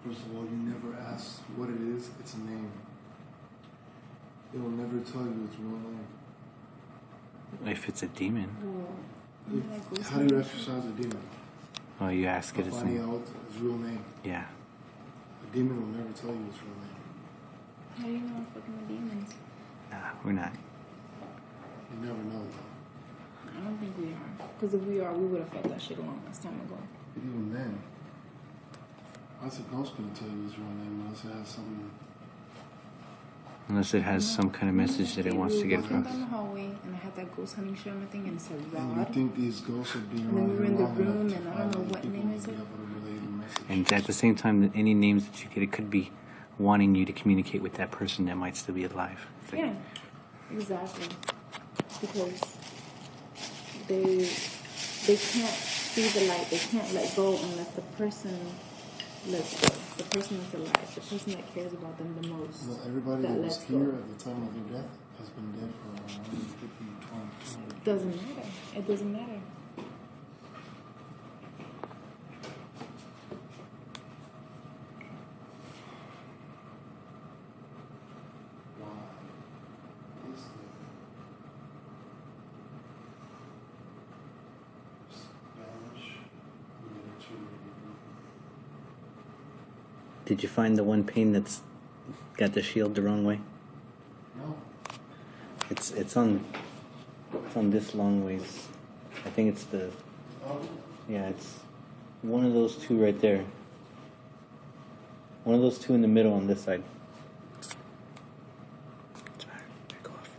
First of all, you never ask what it is, its name. It will never tell you its real name. If it's a demon. How do you exercise a demon? Oh, you ask it its Finding name. out its real name. Yeah. A demon will never tell you its real name. How do you know I'm fucking with demons? Nah, we're not. You never know, though. I don't think we are. Because if we are, we would have felt that shit a long time ago. But even then, how's a ghost going to tell you its real name unless it has something? Unless it has some kind of message that it wants to get across. across. Down the hallway, and I had that ghost hunting shaman thing, and it said Rod. And you think these ghosts are being And then around we were here in the long room, enough to and I find don't know other what people name to is be it. able to relay the message. And at the same time, any names that you get, it could be wanting you to communicate with that person that might still be alive. It's like, Yeah, exactly. Because they can't see the light. They can't let go unless the person lets go. The person that's alive, the person that cares about them the most. Well, everybody that that was lets here go. at the time of their death has been dead for 150, 200. Doesn't matter. It doesn't matter. Why is the Spanish military? did you find the one pane that's got the shield the wrong way? No. It's on this long ways. I think it's the it's one of those two right there. One of those two in the middle on this side. Back off.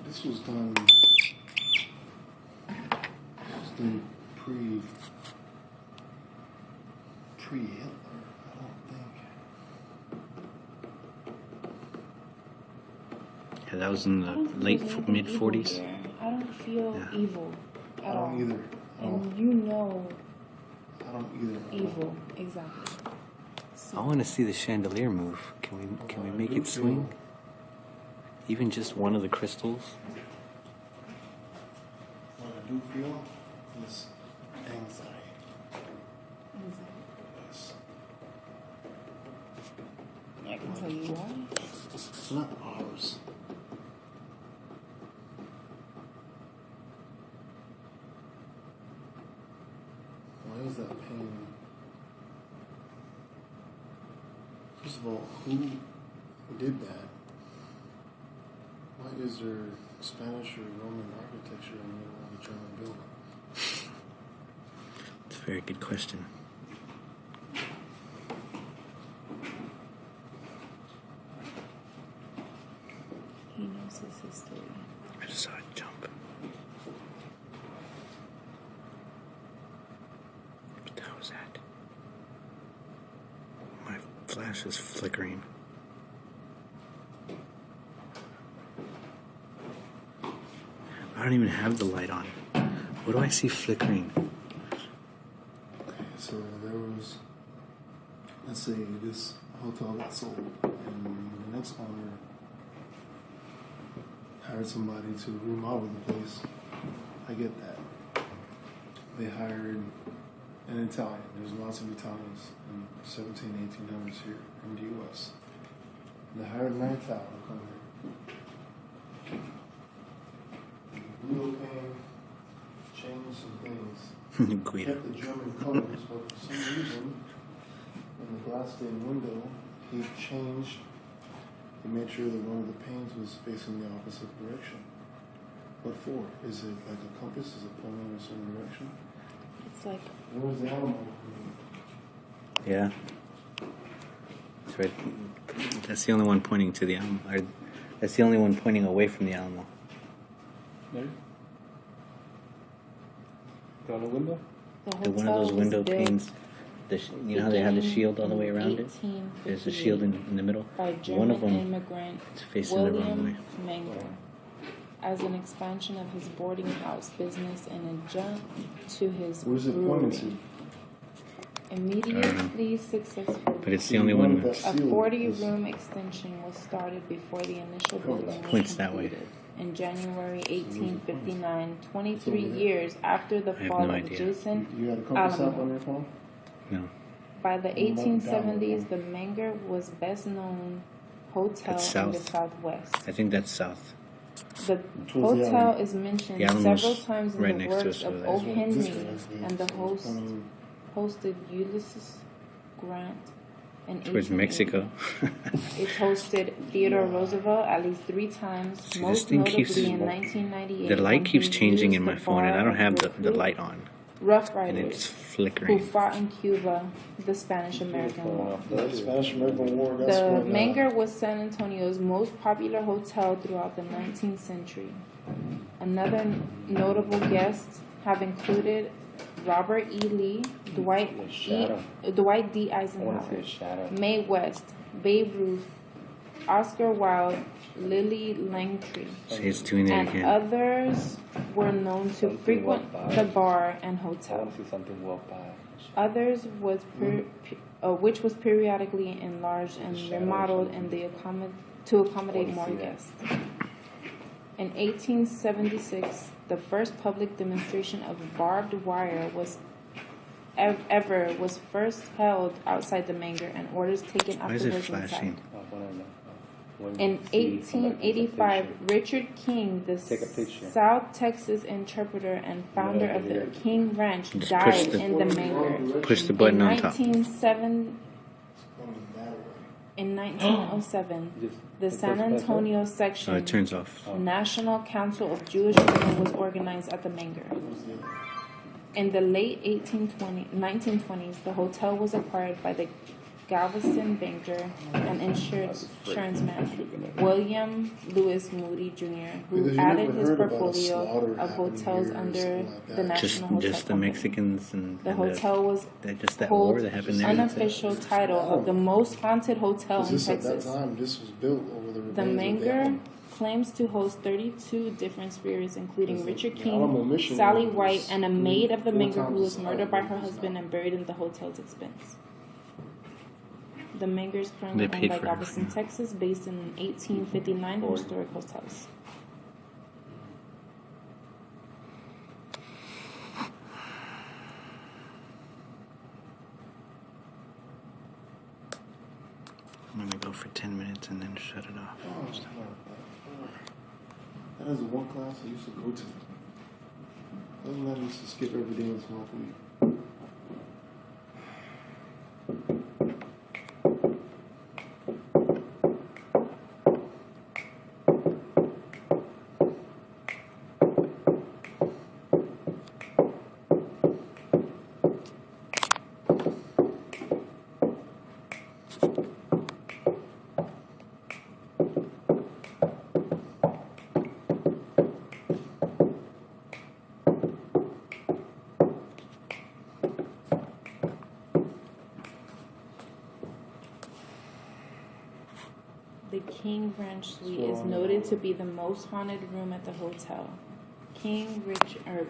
This was done pre-Hitler, I don't think. Yeah, that was in the mid 40s. I don't feel Yeah. evil I at all. don't either. And you know I don't either. evil, exactly. So, I want to see the chandelier move. Can we make it swing? Even just one of the crystals? What I do feel is anxiety. Yes. I can tell you why. It's not ours. Why is that pain? First of all, who did that? Why is there Spanish or Roman architecture in the middle of a German building? It's a very good question. He knows his history. I just saw it jump. What the hell was that? My flash is flickering. I don't even have the light on. What do I see flickering? Okay, so there was, let's say this hotel got sold, and the next owner hired somebody to remodel the place. I get that. They hired an Italian. There's lots of Italians in 1800s here in the U.S. They hired an Italian to come here. Guido came, changed some things. Guido. Kept the German colors, but for some reason, in the glass stained window, he changed. He made sure that one of the panes was facing the opposite direction. What for? Is it like a compass? Is it pointing in a certain direction? It's like, Where's the animal? Yeah. That's right. That's the only one pointing to the Alamo. Or that's the only one pointing away from the Alamo. There? Down the window? the One of those hotel window was built panes. You know how they have the shield all the way around it? 1858 There's a shield in the middle. by One of German them immigrant is facing the wrong way. William Menger as an expansion of his boarding house business and adjunct to his Where's it brewery. pointing immediately successful. But it's the only one. A 40-room extension was started before the initial building was Points that way. completed. In January 1859, 23 years after the have fall no of idea. Jason You got a compass app on Alamo. your phone? No. By the 1870s, the Menger was best known hotel That's in the south. Southwest. I think that's south. The Towards the hotel Alamo. is mentioned The Alamo's several times in right the next to works us of over O. there. Henry, This way, that's and the so host it's funny. hosted Ulysses Grant in Towards 1880. Mexico. It's hosted Theodore Roosevelt at least 3 times, See, this most thing notably keeps- in 1998. The light when keeps he changing used in my the phone, and I bar don't have to the recruit light on. Rough And Riders it's who flickering. fought in Cuba, the Spanish-American War. The Spanish-American War, that's The when... Menger was San Antonio's most popular hotel throughout the 19th century. Another notable guests have included Robert E. Lee, Dwight D. I want to see a Eisenhower, shadow. Mae West, Babe Ruth, Oscar Wilde, Lily Langtry, See, it's doing it and again. others were known to Something frequent walked by. the bar and I hotel. want to see something walk by. Others was which was periodically enlarged and shadow or remodeled something. to accommodate I more wanna see that. guests. In 1876, the first public demonstration of barbed wire was first held outside the Menger, and orders taken Why is it afterwards flashing? inside. I want to know. When In you see somebody takes a 1885, picture, Richard King, the Take a picture. South Texas interpreter and founder of the King Ranch, Just died push the- in the Menger. Push the button in on top. 1907, Going that way. in 1907, Just the take San those buttons. Antonio Oh, section it turns off. National Council of Jewish Women was organized at the Menger. In the late 1920s, the hotel was acquired by the Galveston banker and insurance man William Lewis Moody Jr., who Because you added never his heard about a portfolio slaughter of happening hotels here or under something like the that. National Hotel Just the Company. Mexicans and The hotel was just that hold war that happened there. that's it. unofficial title of the most haunted hotel in Because this, at Texas. that time, this was built over the The remains of Menger Alamo. claims to host 32 different spirits, including Because Richard the Alamo King, mission Sally was White, and a maid of the 4 Menger times who was the murdered size by of her this husband now. and buried in the hotel's expense. The Menger is They currently owned paid by for her. Galveston, Texas, based in an 1859 historic hotels. I'm gonna go for 10 minutes and then shut it off. Oh, it's not bad. That is the one class I used to go to. Other than that, I used to skip every day and smoke weed. The King Ranch Suite is noted to be the most haunted room at the hotel.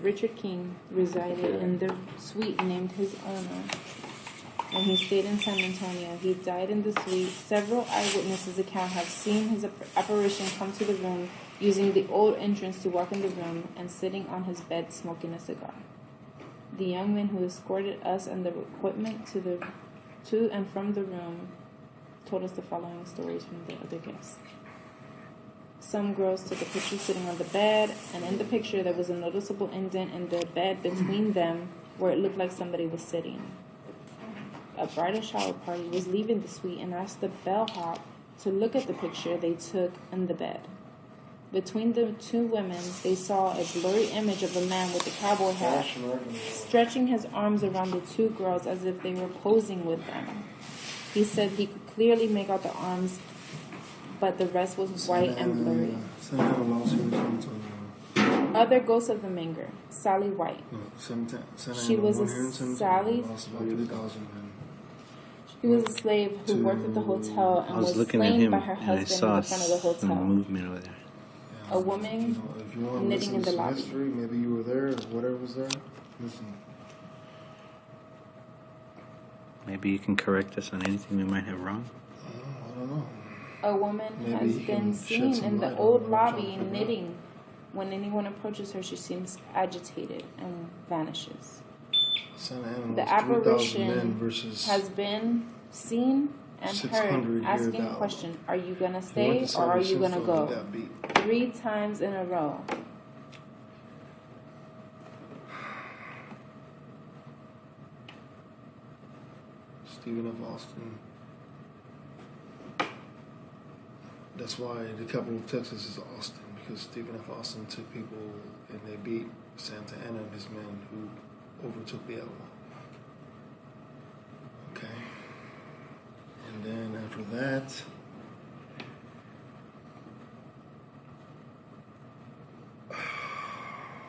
Richard King resided in the suite named his owner when he stayed in San Antonio. He died in the suite. Several eyewitnesses account have seen his apparition come to the room using the old entrance to walk in the room and sitting on his bed smoking a cigar. The young man who escorted us and the equipment to and from the room told us the following stories from the other guests. Some girls took a picture sitting on the bed, and in the picture there was a noticeable indent in the bed between them where it looked like somebody was sitting. A bridal shower party was leaving the suite and asked the bellhop to look at the picture they took in the bed. Between the two women, they saw a blurry image of a man with a cowboy hat stretching his arms around the two girls as if they were posing with them. He said he could clearly make out the arms, but the rest was white and blurry. Other ghosts of the Menger, Sally White. She was a Sally. She was a slave who worked at the hotel I and was was looking at slain him by her and I husband saw in the front of the some hotel. movement over there. A woman if you want to knitting listen in to the some lobby. history, maybe you were there or whatever was there. Listen. Maybe you can correct us on anything we might have wrong. I don't know. A woman Maybe has you been can shed seen some in the light on old what I'm trying lobby to figure out. knitting. When anyone approaches her, she seems agitated and vanishes. Santa Ana The was 3,000 men apparition versus has been seen and 600 heard here asking a down. question: are you gonna He went stay to or are you San gonna Francisco and go? got beat. 3 times in a row. Stephen F. Austin. That's why the capital of Texas is Austin, because Stephen F. Austin took people and they beat Santa Anna and his men who overtook the Alamo. Okay. And then after that,